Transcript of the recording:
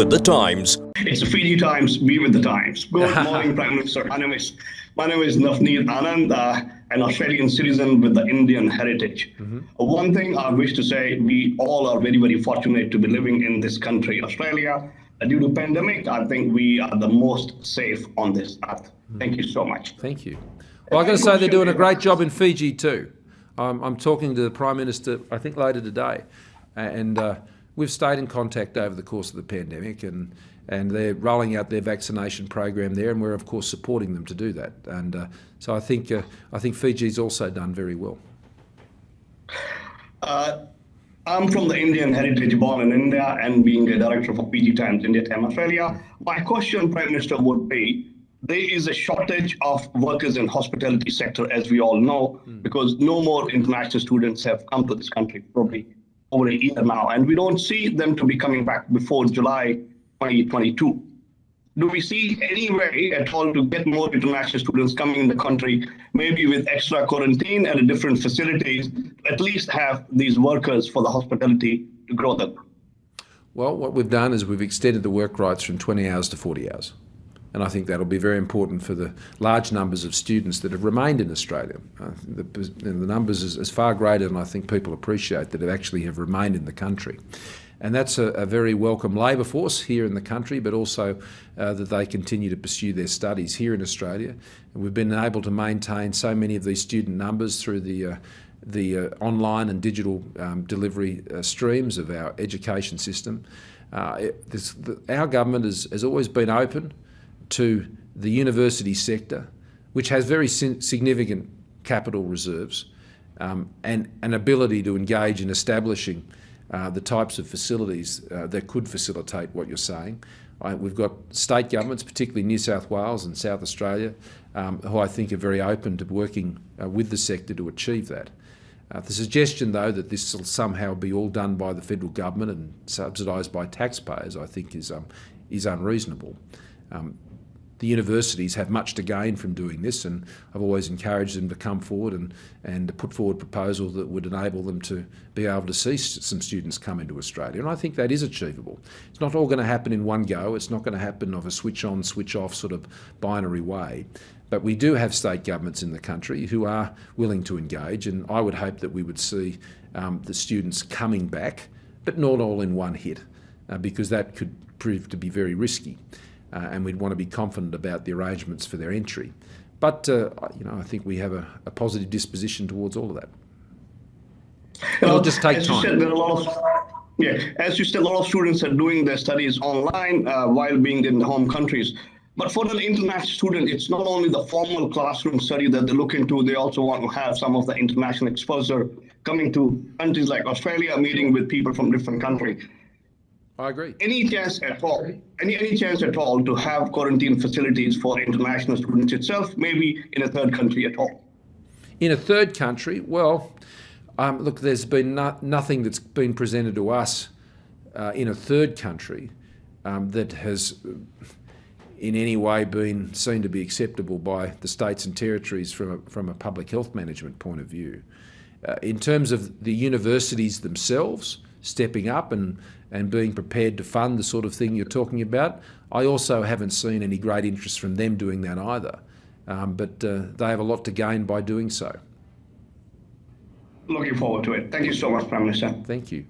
with the times. It's the Fiji Times, be with the times. Good morning, Prime Minister. My name is Navneet Anand, an Australian citizen with the Indian heritage. One thing I wish to say, we all are very, very fortunate to be living in this country, Australia. Due to pandemic, I think we are the most safe on this earth. Thank you so much. Thank you. Well, I've got to say they're doing a great job in Fiji too. I'm talking to the Prime Minister, I think, later today, and we've stayed in contact over the course of the pandemic, and they're rolling out their vaccination program there, and we're of course supporting them to do that. And so I think Fiji's also done very well. I'm from the Indian heritage, born in India, and being a director for Fiji Times, India Time, Australia. My question, Prime Minister, would be, there is a shortage of workers in hospitality sector, as we all know, because no more international students have come to this country, probably over a year now, and we don't see them to be coming back before July 2022. Do we see any way at all to get more international students coming in the country, maybe with extra quarantine and different facilities, at least have these workers for the hospitality to grow them? Well, what we've done is we've extended the work rights from 20 hours to 40 hours. And I think that'll be very important for the large numbers of students that have remained in Australia. The numbers is far greater than I think people appreciate that actually have remained in the country. And that's a very welcome labour force here in the country, but also that they continue to pursue their studies here in Australia. And we've been able to maintain so many of these student numbers through the online and digital delivery streams of our education system. Our government has always been open to the university sector, which has very significant capital reserves and an ability to engage in establishing the types of facilities that could facilitate what you're saying. We've got state governments, particularly New South Wales and South Australia, who I think are very open to working with the sector to achieve that. The suggestion, though, that this will somehow be all done by the federal government and subsidised by taxpayers, I think is unreasonable. The universities have much to gain from doing this, and I've always encouraged them to come forward and put forward proposals that would enable them to be able to see some students come into Australia. And I think that is achievable. It's not all going to happen in one go. It's not going to happen of a switch on, switch off sort of binary way. But we do have state governments in the country who are willing to engage, and I would hope that we would see the students coming back, but not all in one hit, because that could prove to be very risky. And we'd want to be confident about the arrangements for their entry. But, I think we have a positive disposition towards all of that. It'll just take time. As you said, a lot of students are doing their studies online while being in the home countries. But for an international student, it's not only the formal classroom study that they look into, they also want to have some of the international exposure coming to countries like Australia, meeting with people from different countries. I agree. Any chance at all? Any chance at all to have quarantine facilities for international students itself, maybe in a third country at all? In a third country? Well, look, there's been nothing that's been presented to us in a third country that has in any way been seen to be acceptable by the states and territories from a public health management point of view. In terms of the universities themselves stepping up and being prepared to fund the sort of thing you're talking about, I also haven't seen any great interest from them doing that either. But they have a lot to gain by doing so. Looking forward to it. Thank you so much, Prime Minister. Thank you.